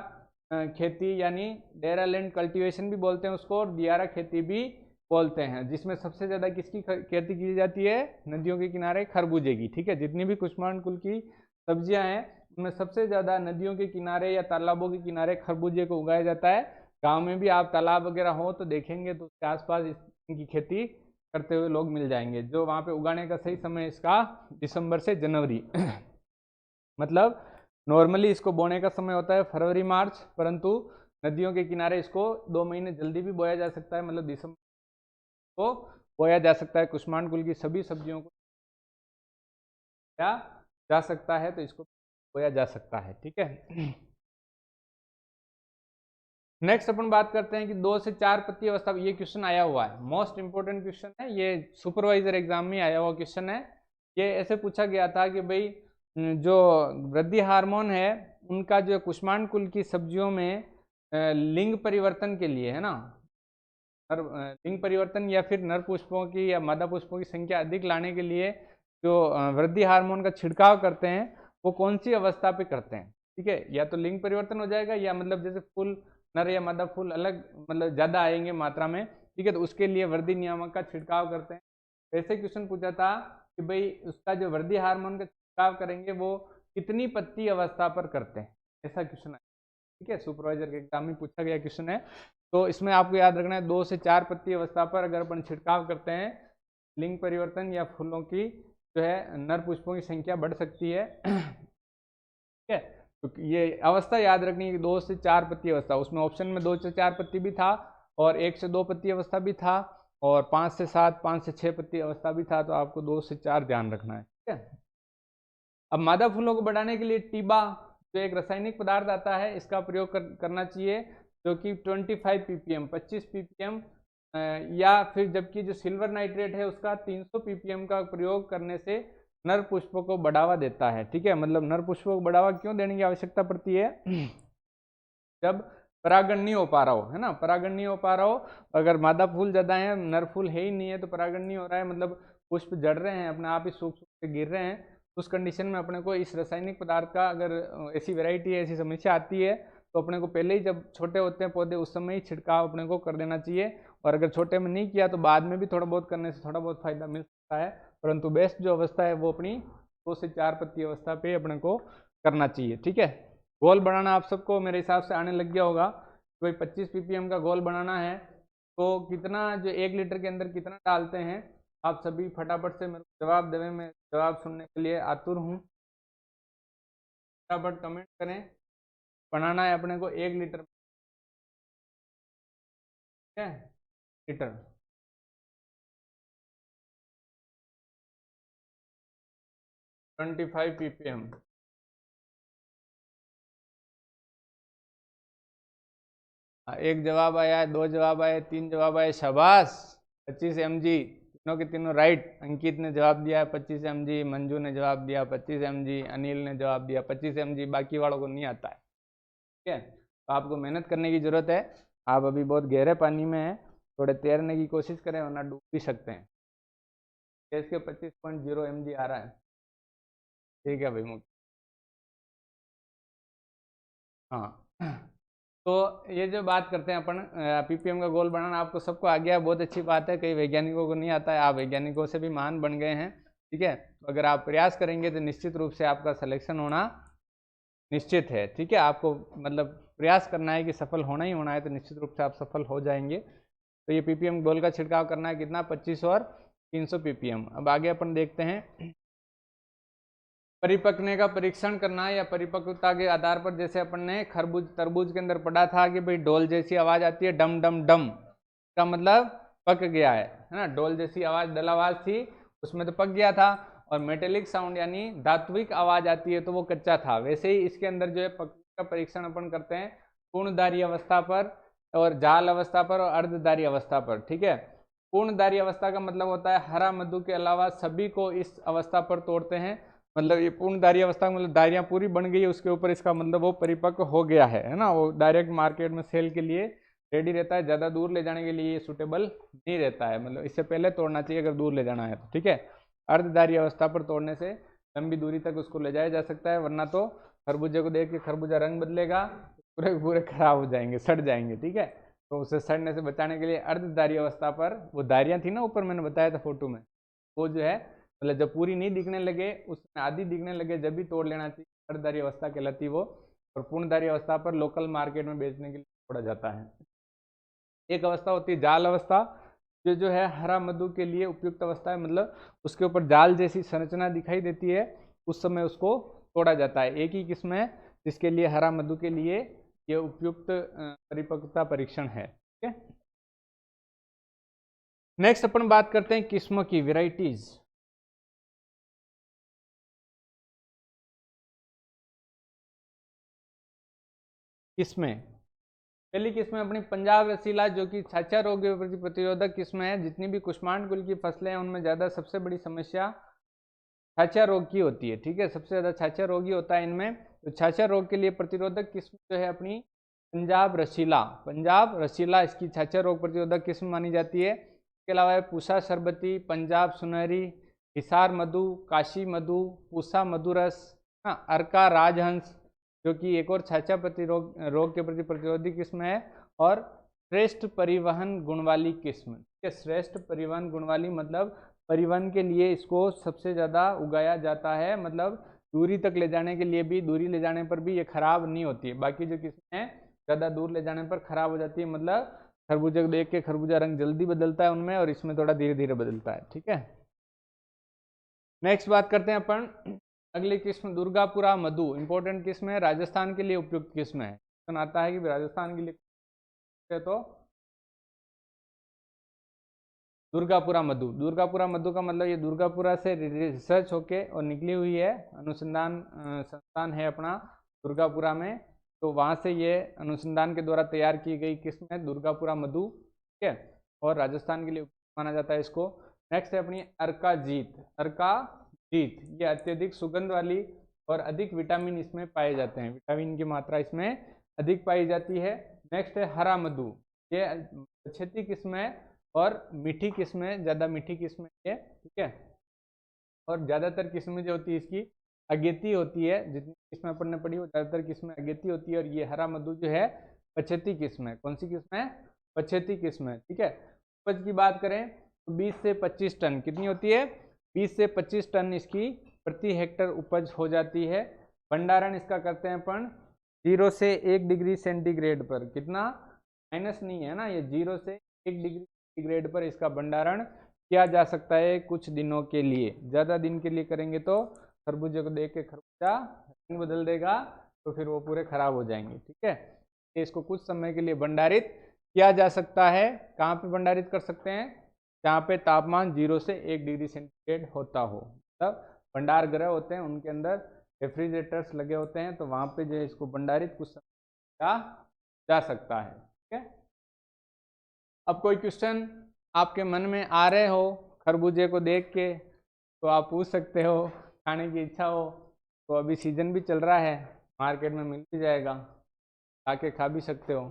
खेती यानी डेरा लैंड कल्टीवेशन भी बोलते हैं उसको, और दियारा खेती भी बोलते हैं, जिसमें सबसे ज़्यादा किसकी खेती की जाती है? नदियों के किनारे खरबूजे की। ठीक है, जितनी भी कुष्मांड कुल की सब्जियां हैं उनमें सबसे ज़्यादा नदियों के किनारे या तालाबों के किनारे खरबूजे को उगाया जाता है। गांव में भी आप तालाब वगैरह हो तो देखेंगे तो उसके आसपास की खेती करते हुए लोग मिल जाएंगे। जो वहाँ पे उगाने का सही समय इसका दिसंबर से जनवरी मतलब नॉर्मली इसको बोने का समय होता है फरवरी मार्च, परंतु नदियों के किनारे इसको 2 महीने जल्दी भी बोया जा सकता है, मतलब दिसंबर को बोया जा सकता है। कुष्मांड कुल की सभी सब्जियों को बोया जा सकता है, तो इसको बोया जा सकता है। ठीक है। नेक्स्ट अपन बात करते हैं कि 2 से 4 पत्ती अवस्था। ये क्वेश्चन आया हुआ है, मोस्ट इंपोर्टेंट क्वेश्चन है, ये सुपरवाइजर एग्जाम में आया हुआ क्वेश्चन है। ये ऐसे पूछा गया था कि भाई जो वृद्धि हार्मोन है उनका जो कुष्मांड कुल की सब्जियों में लिंग परिवर्तन के लिए है ना, लिंग परिवर्तन या फिर नर पुष्पों की या मादा पुष्पों की संख्या अधिक लाने के लिए जो वृद्धि हार्मोन का छिड़काव करते हैं वो कौन सी अवस्था पे करते हैं। ठीक है, या तो लिंग परिवर्तन हो जाएगा या मतलब जैसे फूल नर या मादा फूल अलग मतलब ज़्यादा आएंगे मात्रा में, ठीक है, तो उसके लिए वृद्धि नियामक का छिड़काव करते हैं। ऐसे क्वेश्चन पूछा था कि भाई उसका जो वृद्धि हार्मोन का छिड़काव करेंगे वो कितनी पत्ती अवस्था पर करते हैं, ऐसा क्वेश्चन है। ठीक है, सुपरवाइजर के एग्जाम में पूछा गया क्वेश्चन है। तो इसमें आपको याद रखना है 2 से 4 पत्ती अवस्था पर अगर अपन छिड़काव करते हैं लिंग परिवर्तन या फूलों की जो है नर पुष्पों की संख्या बढ़ सकती है। ठीक है, तो ये अवस्था याद रखनी है कि 2 से 4 पत्ती अवस्था। उसमें ऑप्शन में 2 से 4 पत्ती भी था और 1 से 2 पत्ती अवस्था भी था और 5 से 7, 5 से 6 पत्ती अवस्था भी था, तो आपको 2 से 4 ध्यान रखना है। ठीक है, अब मादा फूलों को बढ़ाने के लिए टीबा जो एक रासायनिक पदार्थ आता है इसका प्रयोग करना चाहिए, जो कि 25 ppm 25 ppm या फिर जबकि जो सिल्वर नाइट्रेट है उसका 300 ppm का प्रयोग करने से नर पुष्पों को बढ़ावा देता है। ठीक है, मतलब नर पुष्पों को बढ़ावा क्यों देने की आवश्यकता पड़ती है, जब परागण नहीं हो पा रहा हो, है ना, परागण नहीं हो पा रहा हो, अगर मादा फूल ज्यादा है नर फूल है ही नहीं है तो परागण नहीं हो रहा है, मतलब पुष्प जड़ रहे हैं अपने आप ही सूख सूख के गिर रहे हैं, उस कंडीशन में अपने को इस रासायनिक पदार्थ का अगर ऐसी वैरायटी ऐसी समस्या आती है तो अपने को पहले ही जब छोटे होते हैं पौधे उस समय ही छिड़काव अपने को कर देना चाहिए, और अगर छोटे में नहीं किया तो बाद में भी थोड़ा बहुत करने से थोड़ा बहुत फायदा मिल सकता है, परंतु बेस्ट जो अवस्था है वो अपनी 2 से 4 पत्ती अवस्था पे अपने को करना चाहिए। ठीक है, गोल बनाना आप सबको मेरे हिसाब से आने लग गया होगा, कोई 25 ppm का गोल बनाना है तो कितना जो 1 लीटर के अंदर कितना डालते हैं, आप सभी फटाफट से मेरे को जवाब देवें, मैं जवाब सुनने के लिए आतुर हूँ। फटाफट कमेंट करें, बनाना है अपने को 1 लीटर, ठीक है, लीटर 25 ppm। एक जवाब आया है, 2 जवाब आए, 3 जवाब आए, शाबाश, 25 mg, तीनों के तीनों राइट। अंकित ने जवाब दिया है 25 mg, मंजू ने जवाब दिया 25 mg, अनिल ने जवाब दिया 25 mg, बाकी वालों को नहीं आता है। ठीक है, तो आपको मेहनत करने की जरूरत है, आप अभी बहुत गहरे पानी में हैं, थोड़े तैरने की कोशिश करें वरना डूब भी सकते हैं। इसके 25.0 mg आ रहा है। ठीक है भाई मुझे, हाँ। तो ये जो बात करते हैं अपन पीपीएम का गोल बनाना, आपको सबको आ गया, बहुत अच्छी बात है, कई वैज्ञानिकों को नहीं आता है, आप वैज्ञानिकों से भी महान बन गए हैं। ठीक है, तो अगर आप प्रयास करेंगे तो निश्चित रूप से आपका सिलेक्शन होना निश्चित है। ठीक है, आपको मतलब प्रयास करना है कि सफल होना ही होना है, तो निश्चित रूप से आप सफल हो जाएंगे। तो ये पीपीएम गोल का छिड़काव करना है कितना, 25 और 300 ppm। अब आगे अपन देखते हैं परिपक्वने का परीक्षण करना है या परिपक्वता के आधार पर, जैसे अपन ने खरबूज तरबूज के अंदर पढ़ा था कि भाई डोल जैसी आवाज आती है, डम डम डम, का मतलब पक गया है ना, डोल जैसी आवाज डल आवाज थी उसमें तो पक गया था, और मेटेलिक साउंड यानी धात्विक आवाज आती है तो वो कच्चा था। वैसे ही इसके अंदर जो है पक्वता का परीक्षण अपन करते हैं पूर्णधारी अवस्था पर और जाल अवस्था पर और अर्धधारी अवस्था पर। ठीक है, पूर्णधारी अवस्था का मतलब होता है हरा मधु के अलावा सभी को इस अवस्था पर तोड़ते हैं, मतलब ये पूर्णधारी अवस्था मतलब दारियाँ पूरी बन गई है उसके ऊपर, इसका मतलब वो परिपक्व हो गया है ना, वो डायरेक्ट मार्केट में सेल के लिए रेडी रहता है, ज़्यादा दूर ले जाने के लिए ये सूटेबल नहीं रहता है, मतलब इससे पहले तोड़ना चाहिए अगर दूर ले जाना है तो। ठीक है, अर्धधारी अवस्था पर तोड़ने से लंबी दूरी तक उसको ले जाया जा सकता है, वरना तो खरबूजे को देख के खरबूजा रंग बदलेगा, पूरे पूरे खराब हो जाएंगे, सड़ जाएंगे। ठीक है, तो उसे सड़ने से बचाने के लिए अर्धधारी अवस्था पर वो दारियाँ थी ना ऊपर मैंने बताया था फोटो में, वो जो है मतलब जब पूरी नहीं दिखने लगे उसमें आधी दिखने लगे जब भी तोड़ लेना चाहिए, अर्धधारी अवस्था कहलाती वो, और पूर्णधारी अवस्था पर लोकल मार्केट में बेचने के लिए तोड़ा जाता है। एक अवस्था होती है जाल अवस्था, जो है हरा मधु के लिए उपयुक्त अवस्था है, मतलब उसके ऊपर जाल जैसी संरचना दिखाई देती है, उस समय उसको तोड़ा जाता है। एक ही किस्म है जिसके लिए हरा मधु के लिए ये उपयुक्त परिपक्वता परीक्षण है। ठीक है, नेक्स्ट अपन बात करते हैं किस्मों की, वेराइटीज। किस्में, पहली किस्म अपनी पंजाब रसीला, जो कि छाछा रोग के प्रति प्रतिरोधक किस्म है। जितनी भी कुष्मांड कुल की फसलें हैं उनमें ज़्यादा सबसे बड़ी समस्या छाछा रोग की होती है। ठीक है, सबसे ज़्यादा छाछा रोग ही होता है इनमें। तो छाछा रोग के लिए प्रतिरोधक किस्म जो है अपनी पंजाब रसीला, पंजाब रसीला इसकी छाछा रोग प्रतिरोधक किस्म मानी जाती है। इसके अलावा है पूसा शरबती, पंजाब सुनहरी, हिसार मधु, काशी मधु, पूसा मधुरस, अर्का राजहंस, जो कि एक और छाछा रोग के प्रति प्रतिरोधी किस्म है। और श्रेष्ठ परिवहन गुण वाली किस्म। ठीक है, श्रेष्ठ परिवहन गुण वाली मतलब परिवहन के लिए इसको सबसे ज़्यादा उगाया जाता है, मतलब दूरी तक ले जाने के लिए भी, दूरी ले जाने पर भी ये खराब नहीं होती है। बाकी जो किस्में हैं ज़्यादा दूर ले जाने पर खराब हो जाती है, मतलब खरबूजे को देख के खरबूजा रंग जल्दी बदलता है उनमें, और इसमें थोड़ा धीरे धीरे बदलता है। ठीक है, नेक्स्ट बात करते हैं अपन अगली किस्म दुर्गापुरा मधु। इंपॉर्टेंट किस्म है, राजस्थान के लिए उपयुक्त किस्म है। आता है कि राजस्थान के लिए तो दुर्गापुरा मधु, दुर्गापुरा मधु का मतलब ये दुर्गापुरा से रिसर्च होके और निकली हुई है, अनुसंधान संस्थान है अपना दुर्गापुरा में, तो वहाँ से ये अनुसंधान के द्वारा तैयार की गई किस्म है दुर्गापुरा मधु। ठीक है, और राजस्थान के लिए माना जाता है इसको। नेक्स्ट है अपनी अर्का जीत, अर्का जीत ये अत्यधिक सुगंध वाली और अधिक विटामिन इसमें पाए जाते हैं, विटामिन की मात्रा इसमें अधिक पाई जाती है। नेक्स्ट है हरा मधु, ये पछेती किस्म है और मीठी किस्में, ज़्यादा मीठी किस्में है। ठीक है, और ज़्यादातर किस्में जो होती है इसकी अगेती होती है, जितनी किस्में अपन ने पढ़ी वो ज़्यादातर किस्में अगेती होती है। और ये हरा मधु जो है पछेती किस्म है। कौन सी किस्म है? पछेती किस्म है। ठीक है, उपज की बात करें तो 20 से 25 टन कितनी होती है? 20 से 25 टन इसकी प्रति हेक्टर उपज हो जाती है। भंडारण इसका करते हैं अपन 0 से 1 डिग्री सेंटीग्रेड पर, कितना माइनस नहीं है ना, ये 0 से 1 डिग्री सेंटीग्रेड पर इसका भंडारण किया जा सकता है कुछ दिनों के लिए। ज़्यादा दिन के लिए करेंगे तो खरबूजे को देख के खरबूजा रंग बदल देगा, तो फिर वो पूरे खराब हो जाएंगे। ठीक है, इसको कुछ समय के लिए भंडारित किया जा सकता है। कहाँ पे भंडारित कर सकते हैं? जहाँ पे तापमान 0 से 1 डिग्री सेंटीग्रेड होता हो, मतलब भंडार गृह होते हैं उनके अंदर रेफ्रिजरेटर्स लगे होते हैं, तो वहाँ पे जो है इसको भंडारित कुछ समय किया जा सकता है। ठीक है, अब कोई क्वेश्चन आपके मन में आ रहे हो खरबूजे को देख के तो आप पूछ सकते हो, खाने की इच्छा हो तो अभी सीजन भी चल रहा है, मार्केट में मिल भी जाएगा, आके खा भी सकते हो।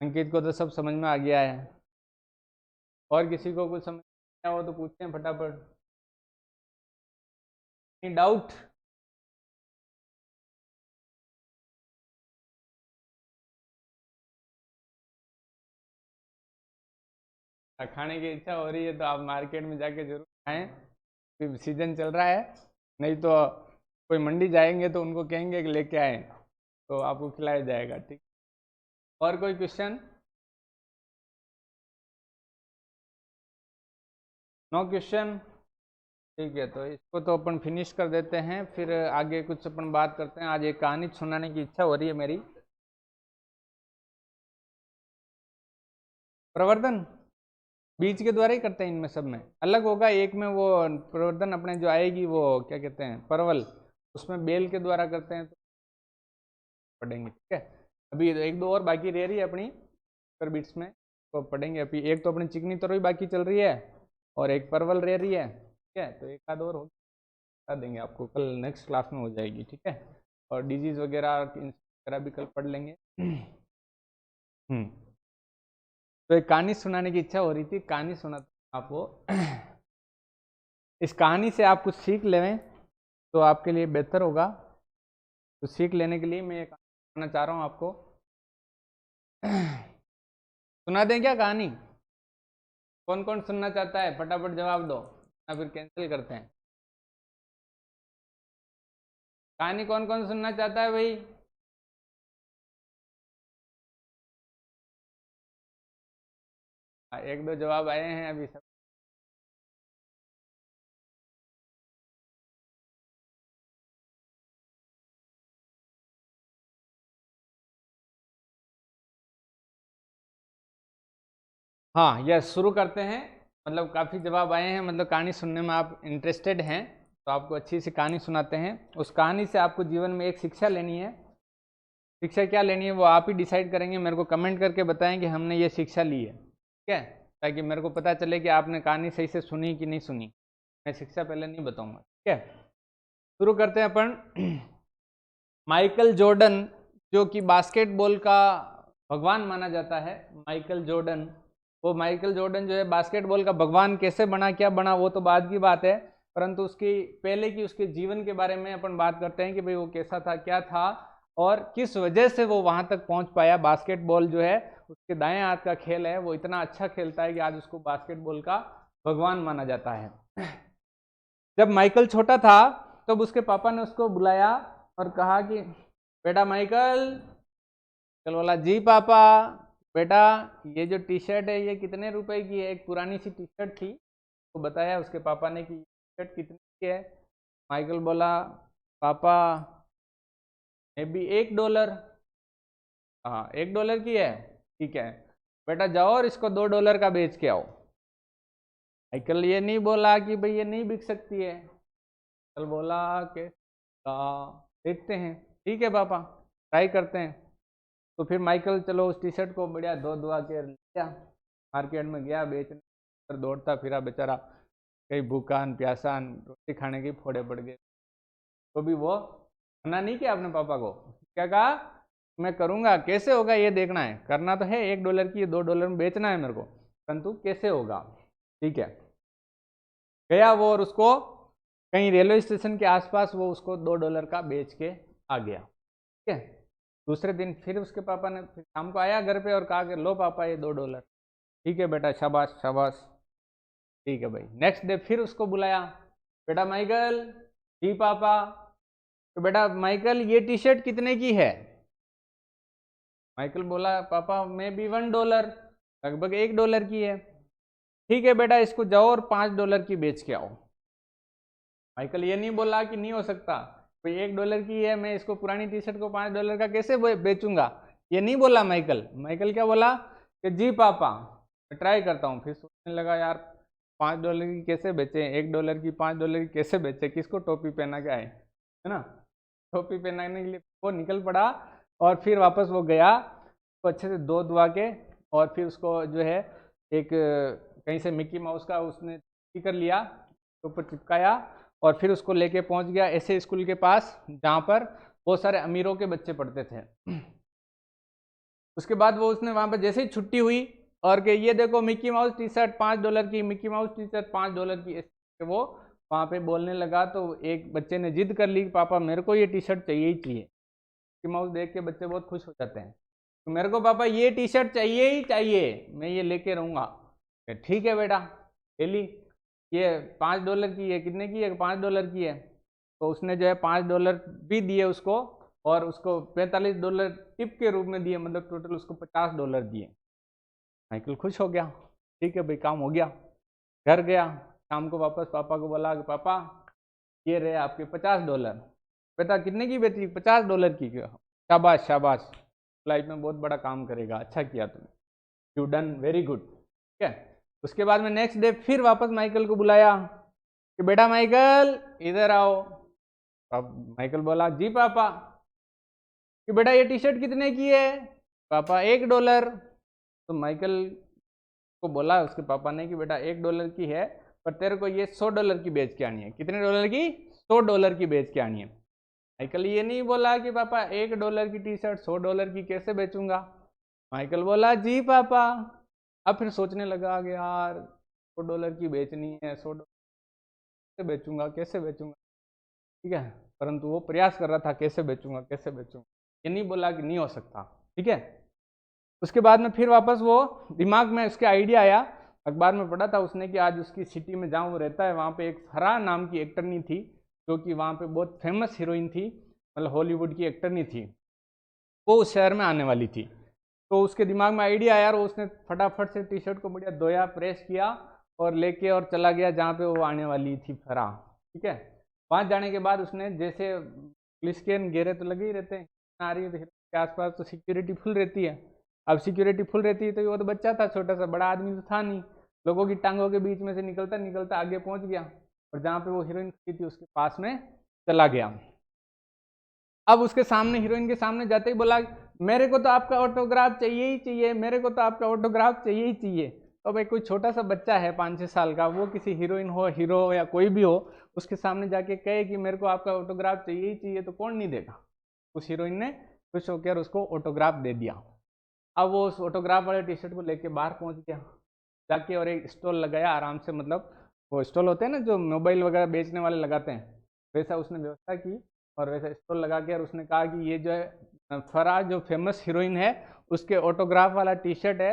अंकित को तो सब समझ में आ गया है, और किसी को कुछ समझ में आया हो तो पूछते हैं फटाफट। Any doubt? खाने की इच्छा हो रही है तो आप मार्केट में जाके जरूर खाएं, सीजन चल रहा है। नहीं तो कोई मंडी जाएंगे तो उनको कहेंगे कि लेके आए, तो आपको खिलाया जाएगा। ठीक, और कोई क्वेश्चन? No question? ठीक है, तो इसको तो अपन फिनिश कर देते हैं, फिर आगे कुछ अपन बात करते हैं। आज एक कहानी सुनाने की इच्छा हो रही है मेरी। प्रवर्धन बीज के द्वारा ही करते हैं, इनमें सब में अलग होगा। एक में वो प्रवर्धन अपने जो आएगी वो क्या कहते हैं, परवल, उसमें बेल के द्वारा करते हैं, तो पढ़ेंगे। ठीक है, अभी एक दो और बाकी रह रही है अपनी पर बीट्स में, तो पढ़ेंगे। अभी एक तो अपनी चिकनी तरोई बाकी चल रही है और एक परवल रह रही है। ठीक है, तो एक आध और बता देंगे आपको, कल नेक्स्ट क्लास में हो जाएगी। ठीक है, और डिजीज वगैरह भी कल पढ़ लेंगे। तो एक कहानी सुनाने की इच्छा हो रही थी, कहानी सुनाता आपको। इस कहानी से आप कुछ सीख लें तो आपके लिए बेहतर होगा। तो सीख लेने के लिए मैं एक कहानी चाह रहा हूँ आपको। सुना दें क्या कहानी? कौन कौन सुनना चाहता है फटाफट जवाब दो, या फिर कैंसिल करते हैं? कहानी कौन कौन सुनना चाहता है भाई? एक दो जवाब आए हैं अभी सब। हाँ यस, शुरू करते हैं। मतलब काफ़ी जवाब आए हैं, मतलब कहानी सुनने में आप इंटरेस्टेड हैं, तो आपको अच्छी सी कहानी सुनाते हैं। उस कहानी से आपको जीवन में एक शिक्षा लेनी है। शिक्षा क्या लेनी है वो आप ही डिसाइड करेंगे। मेरे को कमेंट करके बताएं कि हमने ये शिक्षा ली है, ठीक है, ताकि मेरे को पता चले कि आपने कहानी सही से सुनी कि नहीं सुनी। मैं शिक्षा पहले नहीं बताऊंगा, ठीक है। शुरू करते हैं अपन। माइकल जॉर्डन, जो कि बास्केटबॉल का भगवान माना जाता है, माइकल जॉर्डन, वो माइकल जॉर्डन जो है बास्केटबॉल का भगवान कैसे बना, क्या बना, वो तो बाद की बात है। परंतु उसकी पहले की उसके जीवन के बारे में अपन बात करते हैं कि भाई वो कैसा था, क्या था, और किस वजह से वो वहां तक पहुंच पाया। बास्केटबॉल जो है उसके दाएं हाथ का खेल है, वो इतना अच्छा खेलता है कि आज उसको बास्केटबॉल का भगवान माना जाता है। जब माइकल छोटा था तब उसके पापा ने उसको बुलाया और कहा कि बेटा माइकल। कल बोला जी पापा। बेटा ये जो टी शर्ट है ये कितने रुपए की है? एक पुरानी सी टी शर्ट थी, तो बताया उसके पापा ने कि टी शर्ट कितने की है। माइकल बोला पापा मे बी $1। हाँ $1 की है, ठीक है बेटा जाओ और इसको $2 का बेच के आओ। माइकल ये नहीं बोला कि भाई ये नहीं बिक सकती है। कल बोला कि देखते हैं, ठीक है पापा ट्राई करते हैं। तो फिर माइकल चलो उस टी शर्ट को बढ़िया धो धुआ के लिया, मार्केट में गया बेचने, पर दौड़ता फिरा बेचारा, कहीं भूखान प्यासान, रोटी खाने की फोड़े पड़ गए। तो भी वो मना नहीं किया अपने पापा को, क्या कहा मैं करूँगा, कैसे होगा ये देखना है, करना तो है $1 की, $2 में बेचना है मेरे को, परंतु कैसे होगा, ठीक है। गया वो और उसको कहीं रेलवे स्टेशन के आसपास वो उसको $2 का बेच के आ गया, ठीक है। दूसरे दिन फिर उसके पापा ने फिर शाम को आया घर पे और कहा कि लो पापा ये $2। ठीक है बेटा शाबाश शाबाश, ठीक है भाई। नेक्स्ट डे फिर उसको बुलाया, बेटा माइकल। जी पापा। तो बेटा माइकल ये टी शर्ट कितने की है? माइकल बोला पापा मे बी $1, लगभग $1 की है। ठीक है बेटा इसको जाओ और $5 की बेच के आओ। माइकल ये नहीं बोला कि नहीं हो सकता, भाई $1 की है, मैं इसको पुरानी टी शर्ट को $5 का कैसे बेचूंगा, ये नहीं बोला माइकल। माइकल क्या बोला कि जी पापा मैं ट्राई करता हूँ। फिर सोचने लगा यार $5 की कैसे बेचे, $1 की $5 की कैसे बेचे, किसको टोपी पहना के आए, है ना। टोपी पहनाने के लिए वो निकल पड़ा और फिर वापस वो गया, तो अच्छे से धो धुआ के, और फिर उसको जो है एक कहीं से मिक्की माउस का उसने स्टिकर लिया, तो ऊपर चिपकाया, और फिर उसको लेके पहुंच गया ऐसे स्कूल के पास जहाँ पर बहुत सारे अमीरों के बच्चे पढ़ते थे। उसके बाद वो उसने वहाँ पर जैसे ही छुट्टी हुई और कि ये देखो मिक्की माउस टी शर्ट $5 की, मिक्की माउस टी शर्ट $5 की, ऐसे वो वहाँ पे बोलने लगा। तो एक बच्चे ने जिद कर ली कि पापा मेरे को ये टी शर्ट चाहिए ही चाहिए। मिक्की माउस देख के बच्चे बहुत खुश हो जाते हैं, तो मेरे को पापा ये टी शर्ट चाहिए ही चाहिए, मैं ये लेके रहूँगा। ठीक है बेटा ले ली। ये $5 की है, कितने की है? $5 की है। तो उसने जो है $5 भी दिए उसको, और उसको $45 टिप के रूप में दिए, मतलब टोटल उसको $50 दिए। माइकल खुश हो गया, ठीक है भाई काम हो गया। घर गया, शाम को वापस पापा को बोला कि पापा ये रहे आपके $50। बेटा कितने की बेटी? $50 की। शाबाश शाबाश, लाइफ में बहुत बड़ा काम करेगा, अच्छा किया तुमने, यू डन वेरी गुड, ठीक है। उसके बाद में नेक्स्ट डे फिर वापस माइकल को बुलाया कि बेटा माइकल इधर आओ। अब माइकल बोला जी पापा। कि बेटा ये टी शर्ट कितने की है? पापा $1। तो माइकल को बोला उसके पापा ने कि बेटा $1 की है, पर तेरे को ये $100 की बेच के आनी है। कितने डॉलर की? $100 की बेच के आनी है। माइकल ये नहीं बोला कि पापा $1 की टी शर्ट $100 की कैसे बेचूंगा। माइकल बोला जी पापा। अब फिर सोचने लगा कि यार $100 की बेचनी है, $100 कैसे बेचूंगा, कैसे बेचूंगा, ठीक है। परंतु वो प्रयास कर रहा था कैसे बेचूंगा कैसे बेचूंगा, ये नहीं बोला कि नहीं हो सकता, ठीक है। उसके बाद में फिर वापस वो दिमाग में उसके आइडिया आया। अखबार में पढ़ा था उसने कि आज उसकी सिटी में जहाँ वो रहता है वहाँ पे एक फरहान नाम की एक्टरनी थी, जो कि वहाँ पे बहुत फेमस हीरोइन थी, मतलब हॉलीवुड की एक्टरनी थी, वो उस शहर में आने वाली थी। तो उसके दिमाग में आइडिया आया और उसने फटाफट से टी शर्ट को बढ़िया धोया, प्रेस किया और लेके और चला गया जहाँ पे वो आने वाली थी फराह। ठीक है, वहाँ जाने के बाद उसने जैसे पुलिस के घेरे तो लगे ही रहते हैं, आ रही है तो के आसपास तो सिक्योरिटी फुल रहती है। अब सिक्योरिटी फुल रहती है तो वो तो बच्चा था छोटा सा, बड़ा आदमी तो था नहीं, लोगों की टांगों के बीच में से निकलता निकलता आगे पहुंच गया और जहाँ पे वो हीरोइन खड़ी थी उसके पास में चला गया। अब उसके सामने, हीरोइन के सामने जाते ही बोला, मेरे को तो आपका ऑटोग्राफ चाहिए ही चाहिए, मेरे को तो आपका ऑटोग्राफ चाहिए ही चाहिए। तो भाई कोई छोटा सा बच्चा है 5-6 साल का, वो किसी हीरोइन हो, हीरो हो या कोई भी हो, उसके सामने जाके कहे कि मेरे को आपका ऑटोग्राफ चाहिए ही चाहिए, तो कौन नहीं देगा। उस हीरोइन ने खुश होकर उसको ऑटोग्राफ दे दिया। अब वो उस ऑटोग्राफ वाले टी शर्ट को लेके बाहर पहुंच गया जाके और एक स्टॉल लगाया आराम से, मतलब वो स्टॉल होते हैं ना जो मोबाइल वगैरह बेचने वाले लगाते हैं, वैसा उसने व्यवस्था की और वैसा स्टॉल लगा के और उसने कहा कि ये जो है फराह जो फेमस हीरोइन है उसके ऑटोग्राफ वाला टी शर्ट है,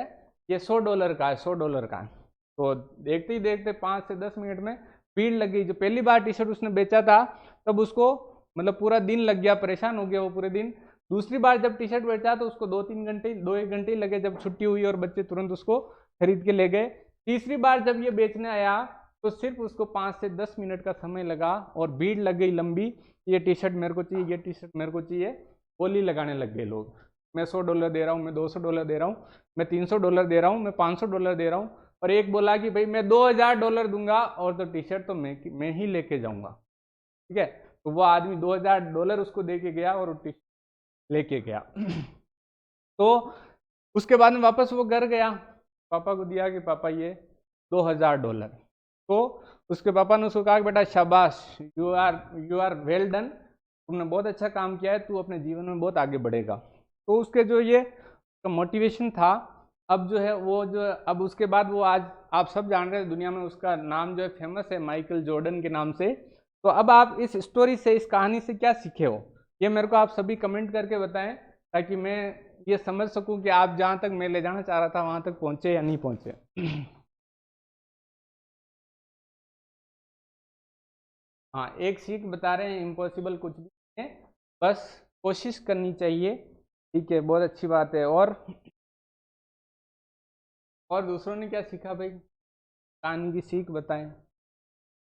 ये $100 का है, $100 का है। तो देखते ही देखते 5 से 10 मिनट में भीड़ लग गई। जो पहली बार टी शर्ट उसने बेचा था तब उसको मतलब पूरा दिन लग गया, परेशान हो गया वो पूरे दिन। दूसरी बार जब टी शर्ट बेचा तो उसको 2-3 घंटे, 2-1 घंटे ही लगे, जब छुट्टी हुई और बच्चे तुरंत उसको खरीद के ले गए। तीसरी बार जब ये बेचने आया तो सिर्फ उसको 5 से 10 मिनट का समय लगा और भीड़ लग गई लंबी, ये टी शर्ट मेरे को चाहिए, ये टी शर्ट मेरे को चाहिए। बोली लगाने लग गए लोग, मैं $100 दे रहा हूँ, मैं $200 दे रहा हूँ, मैं $300 दे रहा हूँ, मैं $500 दे रहा हूँ। और एक बोला कि भाई मैं $2000 दूंगा और तो टी शर्ट तो मैं ही लेके जाऊंगा। ठीक है, तो वो आदमी $2000 उसको दे के गया और टी शर्ट लेके गया। तो उसके बाद में वापस वो घर गया, पापा को दिया कि पापा ये $2000। तो उसके पापा ने उसको कहा कि बेटा शाबाश, यू आर वेल डन, तुमने बहुत अच्छा काम किया है, तू अपने जीवन में बहुत आगे बढ़ेगा। तो उसके जो ये मोटिवेशन था, अब जो है वो जो अब उसके बाद वो आज आप सब जान रहे हैं, दुनिया में उसका नाम जो है फेमस है माइकल जॉर्डन के नाम से। तो अब आप इस स्टोरी से, इस कहानी से क्या सीखे हो, ये मेरे को आप सभी कमेंट करके बताएं, ताकि मैं ये समझ सकूं कि आप जहां तक मैं ले जाना चाह रहा था वहां तक पहुंचे या नहीं पहुंचे। हाँ, एक सीख बता रहे हैं, इम्पॉसिबल कुछ भी नहीं है, बस कोशिश करनी चाहिए। ठीक है, बहुत अच्छी बात है। और दूसरों ने क्या सीखा भाई, कहानी की सीख बताएं।